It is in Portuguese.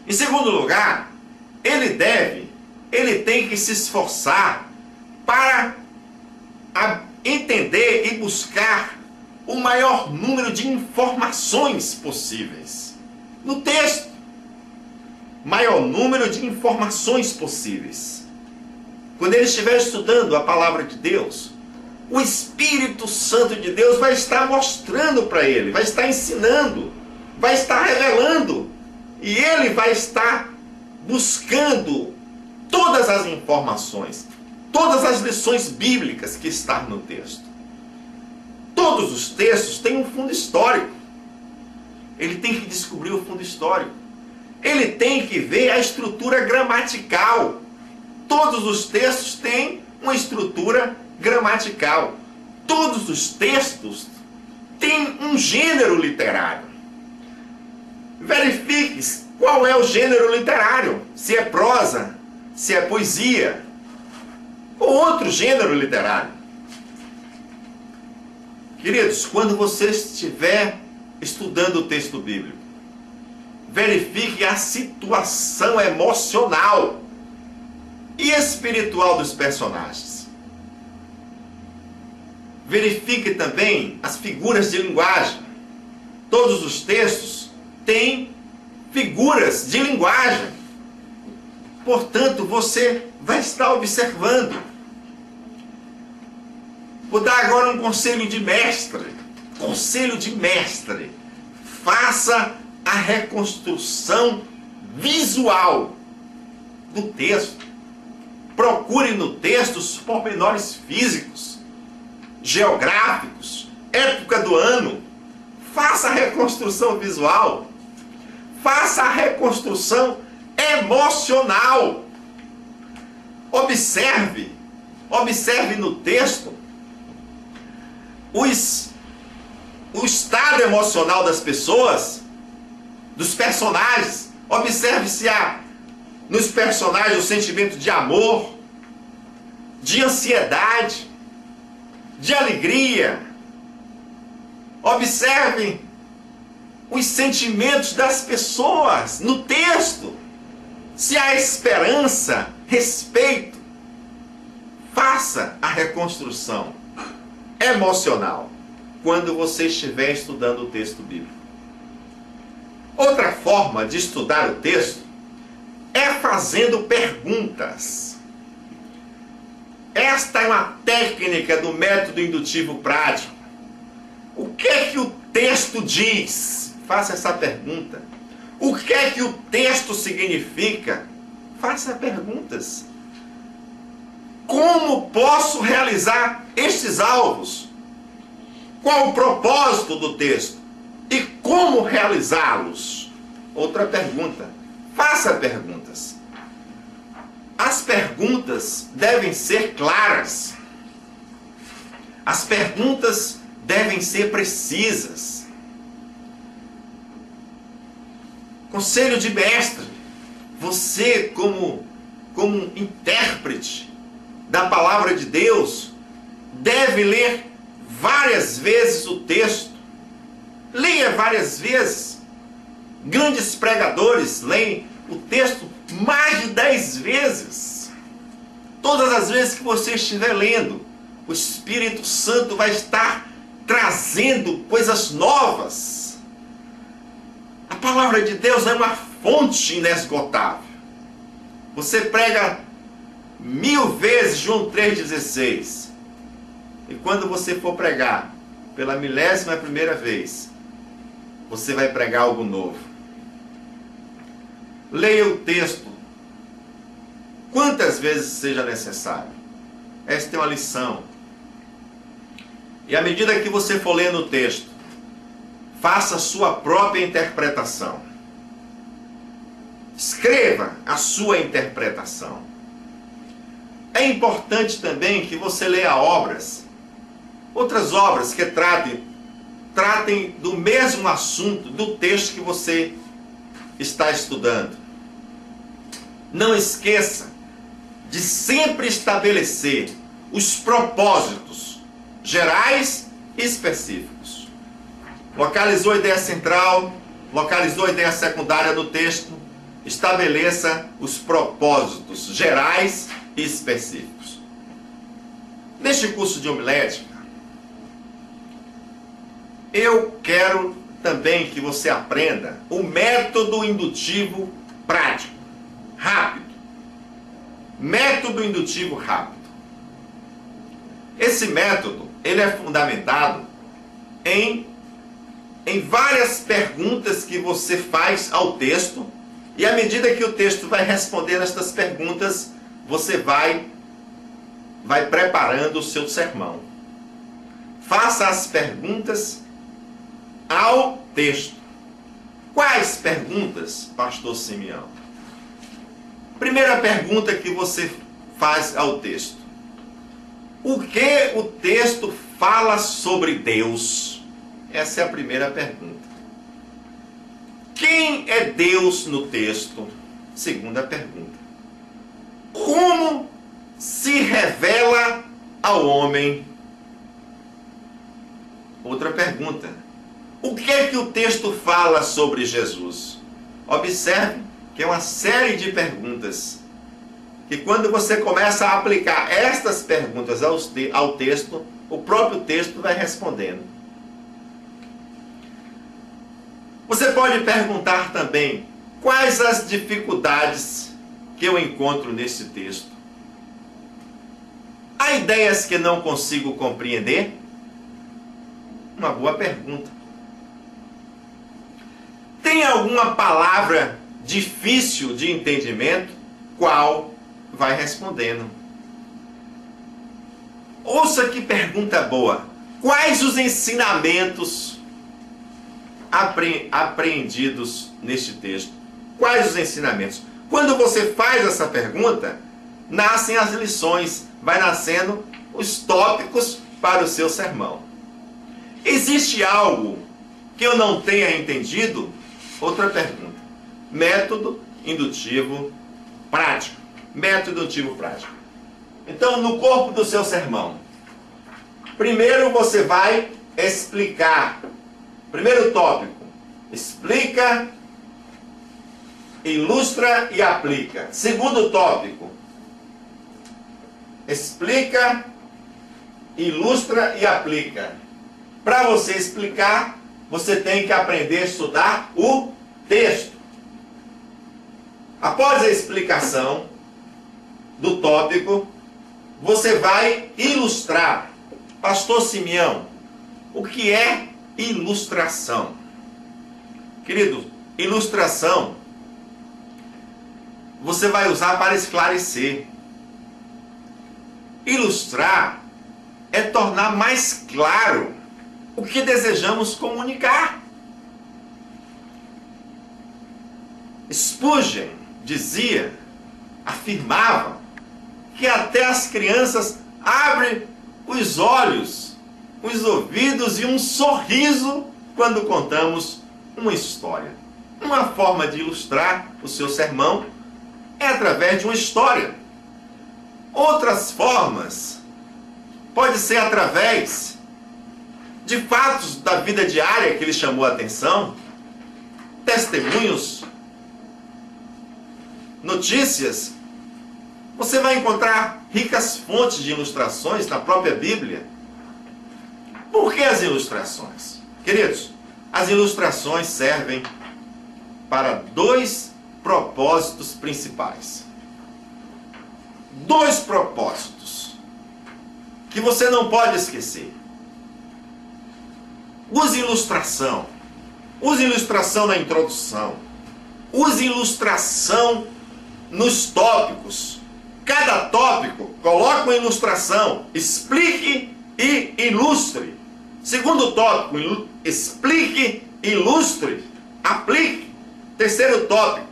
Em segundo lugar, ele tem que se esforçar para entender e buscar o maior número de informações possíveis no texto. Maior número de informações possíveis. Quando ele estiver estudando a palavra de Deus, o Espírito Santo de Deus vai estar mostrando para ele, vai estar ensinando, vai estar revelando, e ele vai estar buscando todas as informações, todas as lições bíblicas que estão no texto. Todos os textos têm um fundo histórico. Ele tem que descobrir o fundo histórico. Ele tem que ver a estrutura gramatical. Todos os textos têm uma estrutura gramatical. Todos os textos têm um gênero literário. Verifique qual é o gênero literário. Se é prosa, se é poesia, ou outro gênero literário. Queridos, quando você estiver estudando o texto bíblico, verifique a situação emocional e espiritual dos personagens. Verifique também as figuras de linguagem. Todos os textos têm figuras de linguagem. Portanto, você vai estar observando. Vou dar agora um conselho de mestre. Conselho de mestre. Faça a reconstrução visual do texto. Procure no texto os pormenores físicos, geográficos, época do ano. Faça a reconstrução visual. Faça a reconstrução emocional. Observe no texto o estado emocional das pessoas, dos personagens. Observe se há nos personagens o sentimento de amor, de ansiedade, de alegria. Observe os sentimentos das pessoas no texto. Se há esperança, respeito. Faça a reconstrução emocional quando você estiver estudando o texto bíblico. Outra forma de estudar o texto é fazendo perguntas. Esta é uma técnica do método indutivo prático. O que é que o texto diz? Faça essa pergunta. O que é que o texto significa? Faça perguntas. Como posso realizar estes alvos? Qual o propósito do texto? E como realizá-los? Outra pergunta. Faça perguntas. As perguntas devem ser claras. As perguntas devem ser precisas. Conselho de mestre. Você, como intérprete da palavra de Deus, deve ler várias vezes o texto. Leia várias vezes. Grandes pregadores leem o texto mais de 10 vezes. Todas as vezes que você estiver lendo, o Espírito Santo vai estar trazendo coisas novas. A palavra de Deus é uma fonte inesgotável. Você prega 1000 vezes João 3,16. E quando você for pregar pela 11ª vez, você vai pregar algo novo. Leia o texto quantas vezes seja necessário. Esta é uma lição. E à medida que você for lendo o texto, faça a sua própria interpretação. Escreva a sua interpretação. É importante também que você leia outras obras que tratem do mesmo assunto do texto que você está estudando. Não esqueça de sempre estabelecer os propósitos gerais e específicos. Localizou a ideia central, localizou a ideia secundária do texto, estabeleça os propósitos gerais e específicos. Neste curso de homilética, eu quero também que você aprenda o método indutivo prático, rápido. Método indutivo rápido. Esse método, ele é fundamentado em várias perguntas que você faz ao texto, e à medida que o texto vai respondendo estas perguntas, você vai preparando o seu sermão. Faça as perguntas ao texto. Quais perguntas, pastor Simeão? Primeira pergunta que você faz ao texto: o que o texto fala sobre Deus? Essa é a primeira pergunta. Quem é Deus no texto? Segunda pergunta. Como se revela ao homem? Outra pergunta. O que é que o texto fala sobre Jesus? Observe que é uma série de perguntas que, quando você começa a aplicar estas perguntas ao texto, o próprio texto vai respondendo. Você pode perguntar também: quais as dificuldades que eu encontro nesse texto? Há ideias que não consigo compreender? Uma boa pergunta. Tem alguma palavra difícil de entendimento? Qual? Vai respondendo. Ouça que pergunta boa. Quais os ensinamentos apreendidos neste texto? Quais os ensinamentos? Quando você faz essa pergunta, nascem as lições, vai nascendo os tópicos para o seu sermão. Existe algo que eu não tenha entendido? Outra pergunta. Método indutivo prático. Método indutivo prático. Então, no corpo do seu sermão, primeiro você vai explicar. Primeiro tópico: explica, ilustra e aplica. Segundo tópico: explica, ilustra e aplica. Para você explicar, você tem que aprender a estudar o texto. Após a explicação do tópico, você vai ilustrar. Pastor Simeão, o que é ilustração? Querido, ilustração você vai usar para esclarecer. Ilustrar é tornar mais claro o que desejamos comunicar. Spurgeon dizia, afirmava, que até as crianças abrem os olhos, os ouvidos e um sorriso quando contamos uma história. Uma forma de ilustrar o seu sermão é através de uma história. Outras formas pode ser através de fatos da vida diária que lhe chamou a atenção, testemunhos, notícias. Você vai encontrar ricas fontes de ilustrações na própria Bíblia. Por que as ilustrações? Queridos, as ilustrações servem para dois propósitos principais. Dois propósitos que você não pode esquecer. Use ilustração. Use ilustração na introdução. Use ilustração nos tópicos. Cada tópico, coloque uma ilustração. Explique e ilustre. Segundo tópico, explique, ilustre, aplique. Terceiro tópico,